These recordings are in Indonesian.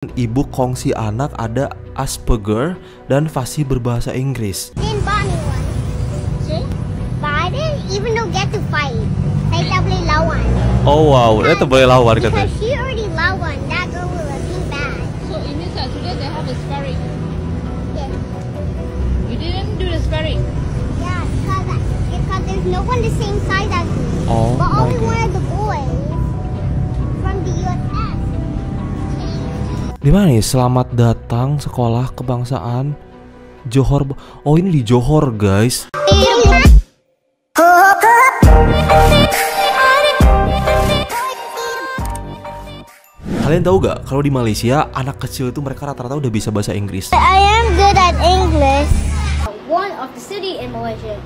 Ibu kongsi anak ada Asperger dan fasih berbahasa Inggris. Didn't buy me one. See? But I didn't even get to fight. Saya tak boleh lawan. Oh wow, dia tak boleh lawan katanya. Because she already lawan, that girl will be bad. So it means that today they have a sparring. Yes. You didn't do the sparring. Yeah, because there's no one the same size as me. Oh But my only God. one of the boys from the USS. Di mana nih? Selamat datang sekolah kebangsaan Johor. Oh ini di Johor guys. Kalian tahu gak kalau di Malaysia anak kecil itu mereka rata-rata udah bisa bahasa Inggris. I am good at English. One of the city in Malaysia.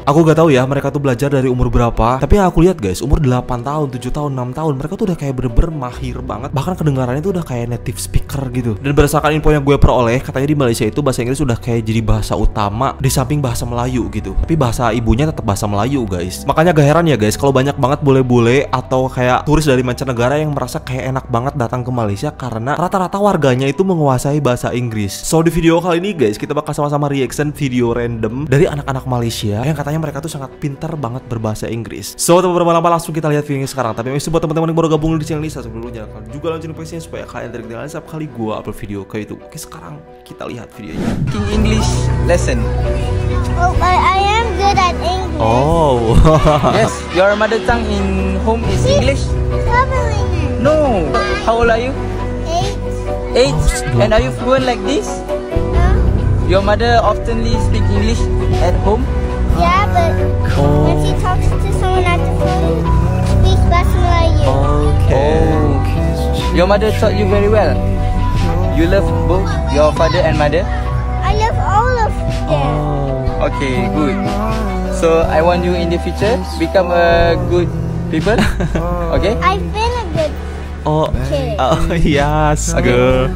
Aku gak tahu ya mereka tuh belajar dari umur berapa. Tapi yang aku lihat guys, umur 8 tahun, 7 tahun, 6 tahun mereka tuh udah kayak bener-bener mahir banget. Bahkan kedengarannya tuh udah kayak native speaker gitu. Dan berdasarkan info yang gue peroleh, katanya di Malaysia itu bahasa Inggris udah kayak jadi bahasa utama di samping bahasa Melayu gitu. Tapi bahasa ibunya tetap bahasa Melayu guys. Makanya gak heran ya guys kalau banyak banget bule-bule atau kayak turis dari mancanegara yang merasa kayak enak banget datang ke Malaysia karena rata-rata warganya itu menguasai bahasa Inggris. So di video kali ini guys, kita bakal sama-sama reaction video random dari anak-anak Malaysia yang katanya mereka tuh sangat pintar banget berbahasa Inggris. So tanpa berlama-lama langsung kita lihat videonya sekarang. Tapi masih buat teman-teman yang baru gabung di channel ini, subscribe dulu, jangan lupa juga lonceng notifikasinya supaya kalian terketinggalan setiap kali gua upload video ke YouTube. Oke, sekarang kita lihat videonya. King English lesson. Oh, but I am good at English. Oh. Yes, your mother tongue in home is English. Traveling. No. How old are you? 8. 8. And are you fluent like this? No? Your mother oftenly speak English at home. Yeah, but when she talks to someone at the phone, speaks Bahasa Melayu. Oh. Your mother taught you very well. You love both your father and mother. I love all of them. Okay, good. So I want you in the future become a good people. Okay? I've been a good Oh. kid. Oh yes, girl.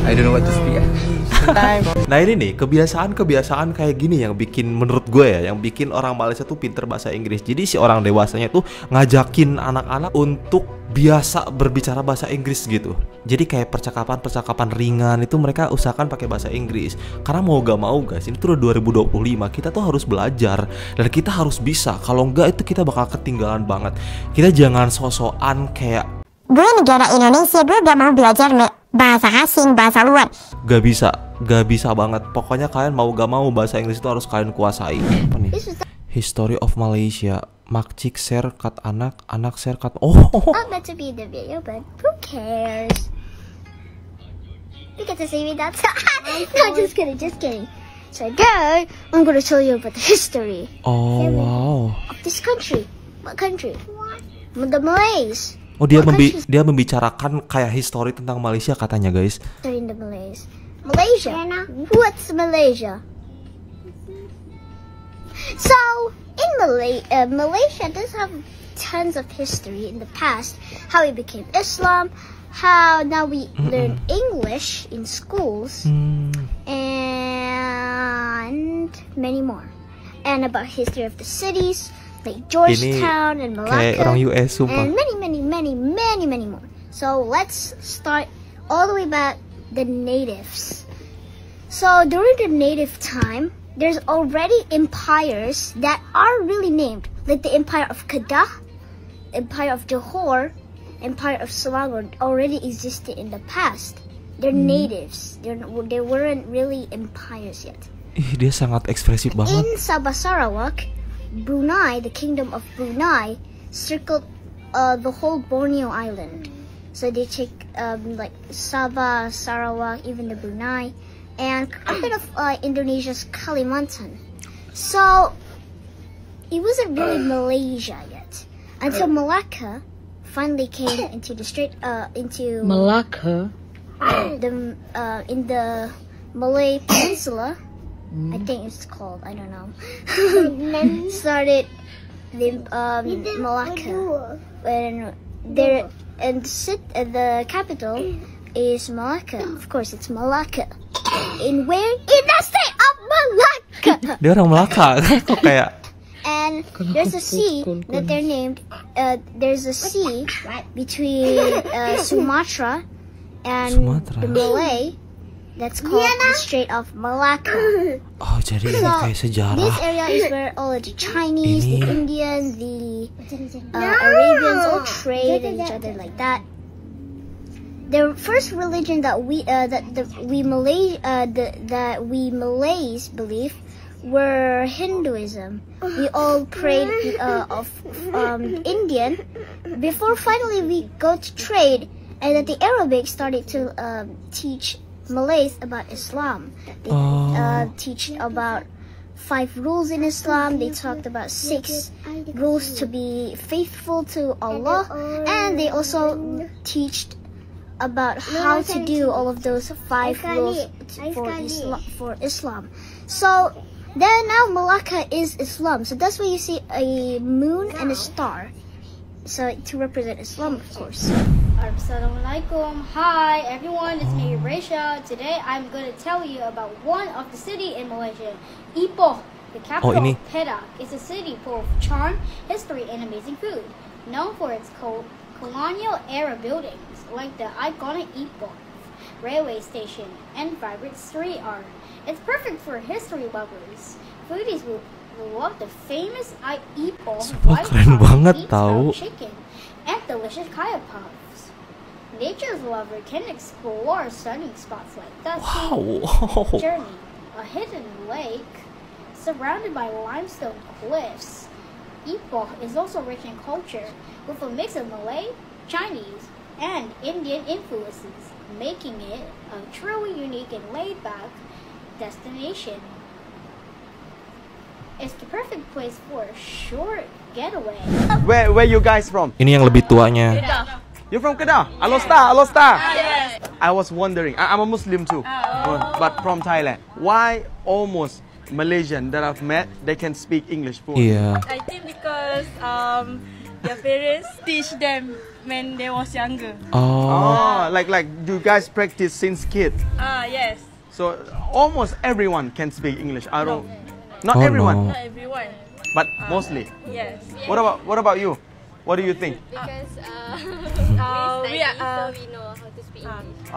I don't know what to speak. Time. Nah ini nih kebiasaan-kebiasaan kayak gini yang bikin menurut gue ya, yang bikin orang Malaysia tuh pinter bahasa Inggris. Jadi si orang dewasanya tuh ngajakin anak-anak untuk biasa berbicara bahasa Inggris gitu. Jadi kayak percakapan-percakapan ringan itu mereka usahakan pakai bahasa Inggris. Karena mau gak mau guys, ini tuh udah 2025, kita tuh harus belajar dan kita harus bisa. Kalau enggak itu kita bakal ketinggalan banget. Kita jangan sok-sokan kayak gue negara Indonesia, gue gak mau belajar bahasa asing, bahasa luar. gak bisa banget. Pokoknya kalian mau gak mau bahasa Inggris itu harus kalian kuasai. Apa nih? History of Malaysia. Makcik share kat anak share kat. Oh. Not meant to be in the video, but who cares? You get to see me that time. No, just kidding. So today, I'm going to tell you about the history Oh wow. of this country. What country? The Malays. Oh dia What countries dia membicarakan kayak history tentang Malaysia katanya guys. are in the Malays? Malaysia. What's Malaysia? So in Malaysia does have tons of history in the past. How it became Islam, how now we learn English in schools, and many more. And about history of the cities like Georgetown and Kayak Malacca, orang US sumpah. and many more. So let's start all the way back the natives. So during the native time, there's already empires that are really named, like the Empire of Kedah, Empire of Johor, Empire of Selangor already existed in the past. They're natives. They weren't really empires yet. Ih dia sangat ekspresif banget. In Sabah Sarawak, Brunei, the Kingdom of Brunei, circled the whole Borneo Island. So they take like Sabah, Sarawak, even the Brunei, and a bit of Indonesia's Kalimantan. So it wasn't really Malaysia yet until Malacca finally came into the into Malacca. in the Malay Peninsula. I think it's called, I don't know. Started the Malacca, and the capital is Malacca. Of course, it's Malacca. In where? In the state of Malacca. Dia orang Melaka. Kok kayak And there's a sea that they're named. There's a sea between Sumatra And Sumatra. the Malay, that's called the Strait of Malacca. Oh, jadi ini kayak This sejarah. area is where all the Chinese, Ini- the Indians, the Arabians all trade and each other like that. The first religion that we Malays believe were Hinduism. We all prayed of Indian before finally we go to trade, and that the Arabic started to teach Malays about Islam. They teach about 5 rules in Islam. They talked about 6 rules to be faithful to Allah, and they also teach about how to do all of those 5 rules for Islam. So then now Malacca is Islam. So that's why you see a moon and a star. So to represent Islam, of course. Assalamualaikum. Hi everyone, it's me Resha. Today I'm going to tell you about one of the city in Malaysia, Ipoh. The capital, ini. Perak, is a city full of charm, history, and amazing food. Known for its colonial era buildings like the iconic Ipoh railway station and vibrant street art. It's perfect for history lovers. Foodies will love the famous Ipoh Sumpah, keren banget tau. chicken and delicious kaya puffs. Nature's lover can explore stunning spots like Dusty Wow. Journey, a hidden lake surrounded by limestone cliffs. Ipoh is also rich in culture with a mix of Malay, Chinese, and Indian influences, making it a truly unique and laid-back destination. It's the perfect place for a short getaway. Where you guys from? Ini yang lebih tuanya. You're from Kedah? Alostar, Alostar. Yes. I was wondering. I'm a Muslim too, but from Thailand. Why almost Malaysian that I've met they can speak English fluent? Iya. I think because their parents teach them when they was younger. Oh. Oh, like do you guys practice since kid? Yes. So almost everyone can speak English. I don't. Not Oh, everyone, no. Not everyone. but mostly. Yes. What about you? What do you think? Because We are. we know how to speak English.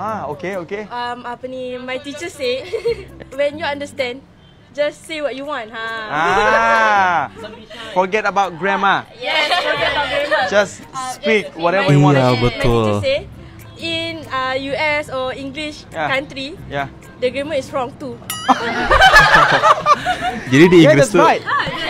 Okay. Apa ni? My teacher say, when you understand, just say what you want. Forget about grammar. Yes. Forget about grammar. Just speak whatever you want. Iya, My betul. teacher say, in US or English Yeah. country, Yeah. the grammar is wrong too. Jadi di Yeah, Inggris that's tuh. right.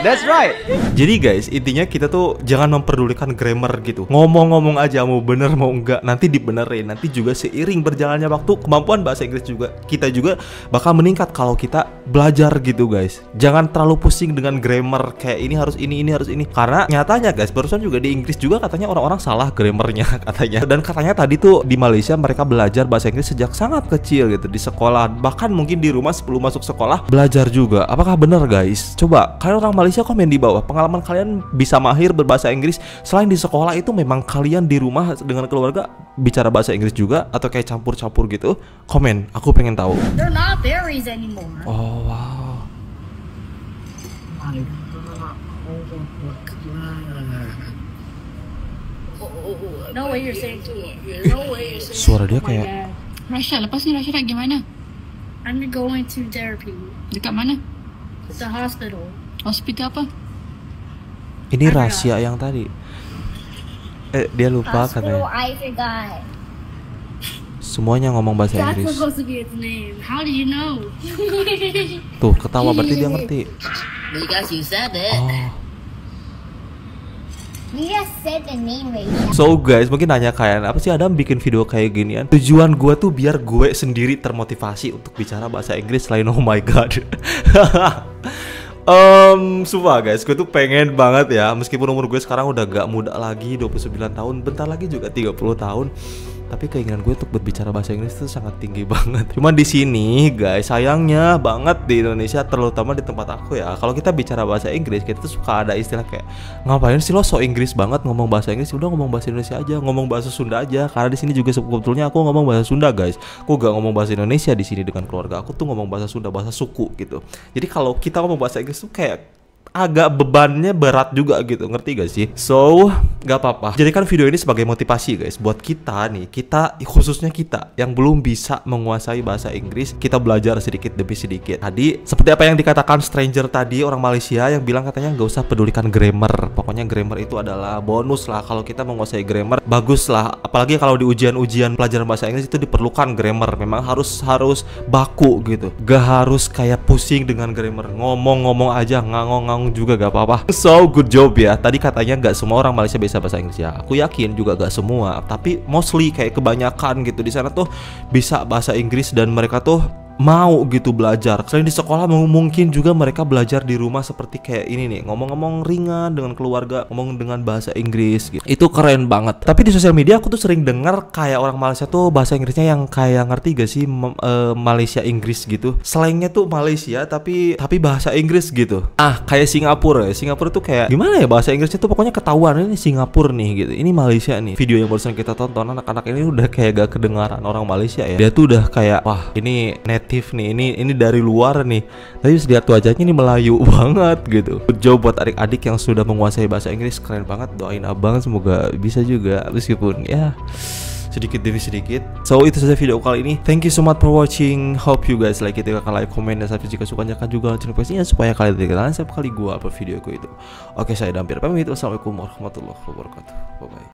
That's right. Jadi guys, intinya kita tuh jangan memperdulikan grammar gitu. Ngomong-ngomong aja mau bener mau enggak, nanti dibenerin. Nanti juga seiring berjalannya waktu, kemampuan bahasa Inggris juga kita juga bakal meningkat kalau kita belajar gitu guys. Jangan terlalu pusing dengan grammar kayak ini harus ini harus ini. Karena nyatanya guys, barusan juga di Inggris juga katanya orang-orang salah grammarnya katanya. Dan katanya tadi tuh di Malaysia mereka belajar bahasa Inggris sejak sangat kecil gitu di sekolah. Bahkan mungkin di rumah sebelum masuk sekolah belajar juga. Apakah benar guys? Coba kalian orang Malaysia komen di bawah. Pengalaman kalian bisa mahir berbahasa Inggris selain di sekolah itu memang kalian di rumah dengan keluarga bicara bahasa Inggris juga atau kayak campur-campur gitu? Komen, aku pengen tahu. They're not berries anymore. Oh wow. No way you're saying to me. No way you're saying. Suara dia kayak Rasha, lepas ni Rasha nak pergi mana? I'm going to therapy. Dekat mana? The hospital. Hospital apa? ini rahasia yang tadi. Dia lupa katanya. I forgot. Semuanya ngomong bahasa Inggris. supposed to be its name. How do you know? Tuh ketawa berarti dia ngerti. Because you said it. Oh. You just said the name, Rachel. So guys, mungkin nanya kalian, apa sih Adam bikin video kayak ginian? Tujuan gue tuh biar gue sendiri termotivasi untuk bicara bahasa Inggris selain oh my god. Sumpah guys, gue tuh pengen banget ya. Meskipun umur gue sekarang udah gak muda lagi, 29 tahun, bentar lagi juga 30 tahun. Tapi keinginan gue untuk berbicara bahasa Inggris itu sangat tinggi banget. Cuman di sini guys, sayangnya banget di Indonesia, terutama di tempat aku ya, kalau kita bicara bahasa Inggris, kita tuh suka ada istilah kayak, ngapain sih lo so Inggris banget ngomong bahasa Inggris? Udah ngomong bahasa Indonesia aja, ngomong bahasa Sunda aja. Karena di sini juga sebetulnya aku ngomong bahasa Sunda guys. Aku gak ngomong bahasa Indonesia di sini dengan keluarga. Aku tuh ngomong bahasa Sunda, bahasa suku gitu. Jadi kalau kita ngomong bahasa Inggris tuh kayak agak bebannya berat juga gitu, ngerti gak sih? So gak apa-apa, jadikan video ini sebagai motivasi guys buat kita nih, kita khususnya kita yang belum bisa menguasai bahasa Inggris, kita belajar sedikit demi sedikit. Tadi seperti apa yang dikatakan stranger tadi, orang Malaysia yang bilang katanya nggak usah pedulikan grammar, pokoknya grammar itu adalah bonus lah. Kalau kita menguasai grammar bagus lah, apalagi kalau di ujian-ujian pelajaran bahasa Inggris itu diperlukan grammar, memang harus baku gitu, gak harus kayak pusing dengan grammar, ngomong-ngomong aja, ngangong-ngangong juga gak apa-apa. So good job ya. Tadi katanya gak semua orang Malaysia bisa bahasa Inggris ya, aku yakin juga gak semua, tapi mostly kayak kebanyakan gitu di sana tuh bisa bahasa Inggris dan mereka tuh mau gitu belajar. Selain di sekolah mungkin juga mereka belajar di rumah seperti kayak ini nih, ngomong-ngomong ringan dengan keluarga, ngomong dengan bahasa Inggris gitu. Itu keren banget. Tapi di sosial media aku tuh sering dengar kayak orang Malaysia tuh bahasa Inggrisnya yang kayak, ngerti gak sih, Malaysia Inggris gitu. Slangnya tuh Malaysia tapi bahasa Inggris gitu. Kayak Singapura ya. Singapura tuh kayak gimana ya, bahasa Inggrisnya tuh pokoknya ketahuan ini Singapura nih gitu. Ini Malaysia nih. Video yang barusan kita tonton, anak-anak ini udah kayak gak kedengaran orang Malaysia ya. Dia tuh udah kayak wah ini native nih, ini dari luar nih, tapi lihat wajahnya ini Melayu banget gitu. Good job buat adik-adik yang sudah menguasai bahasa Inggris, keren banget. Doain abang semoga bisa juga, meskipun ya sedikit demi sedikit. So itu saja video kali ini. Thank you so much for watching. Hope you guys like it. Kalian like, comment, dan subscribe jika suka. Jangan juga lonceng notifikasinya supaya kalian tidak ketinggalan setiap kali gua upload video itu. Oke, saya Dampir pamit. Wassalamualaikum warahmatullahi wabarakatuh. Bye bye.